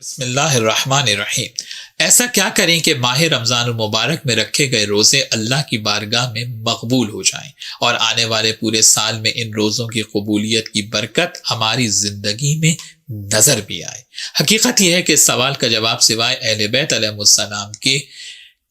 بسم اللہ الرحمن الرحیم۔ ایسا کیا کریں کہ ماہ رمضان المبارک میں رکھے گئے روزے اللہ کی بارگاہ میں مقبول ہو جائیں اور آنے والے پورے سال میں ان روزوں کی قبولیت کی برکت ہماری زندگی میں نظر بھی آئے۔ حقیقت یہ ہے کہ اس سوال کا جواب سوائے اہل بیت علیہ السلام کے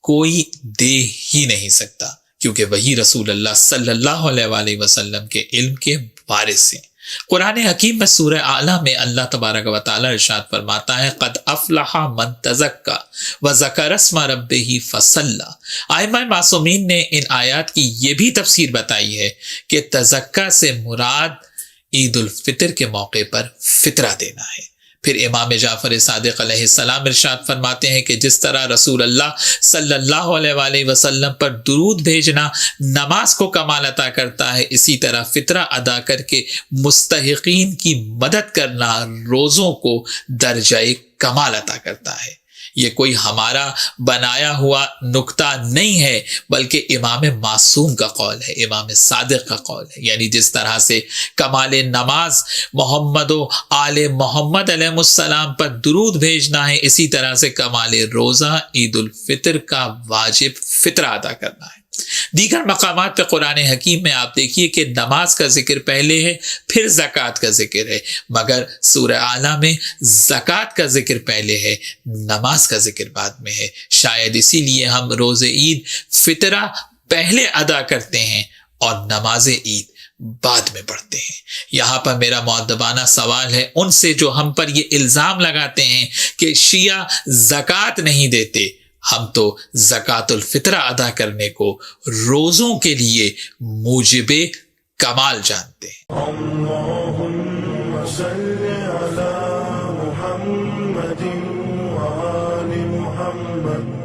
کوئی دے ہی نہیں سکتا، کیونکہ وہی رسول اللہ صلی اللہ علیہ وآلہ وسلم کے علم کے وارث ہیں۔ قرآن حکیم میں سورہ اعلیٰ میں اللہ تبارک و تعالی ارشاد فرماتا ہے قد افلح من تزکا وذکر اسم ربہ فصلی۔ ائمہ معصومین نے ان آیات کی یہ بھی تفسیر بتائی ہے کہ تزکا سے مراد عید الفطر کے موقع پر فطرہ دینا ہے۔ پھر امام جعفر صادق علیہ السلام ارشاد فرماتے ہیں کہ جس طرح رسول اللہ صلی اللہ علیہ وآلہ وسلم پر درود بھیجنا نماز کو کمال عطا کرتا ہے، اسی طرح فطرہ ادا کر کے مستحقین کی مدد کرنا روزوں کو درجہ کمال عطا کرتا ہے۔ یہ کوئی ہمارا بنایا ہوا نکتہ نہیں ہے، بلکہ امام معصوم کا قول ہے، امام صادق کا قول ہے۔ یعنی جس طرح سے کمال نماز محمد و آل محمد علیہ السلام پر درود بھیجنا ہے، اسی طرح سے کمال روزہ عید الفطر کا واجب فطرہ ادا کرنا ہے۔ دیگر مقامات پہ قرآن حکیم میں آپ دیکھیے کہ نماز کا ذکر پہلے ہے، پھر زکوٰۃ کا ذکر ہے، مگر سورہ اعلیٰ میں زکوٰۃ کا ذکر پہلے ہے، نماز کا ذکر بعد میں ہے۔ شاید اسی لیے ہم روز عید فطرہ پہلے ادا کرتے ہیں اور نماز عید بعد میں پڑھتے ہیں۔ یہاں پر میرا مؤدبانہ سوال ہے ان سے جو ہم پر یہ الزام لگاتے ہیں کہ شیعہ زکوٰۃ نہیں دیتے، ہم تو زکوٰۃ الفطرہ ادا کرنے کو روزوں کے لیے موجب کمال جانتے ہیں۔ اللہم صل علی محمد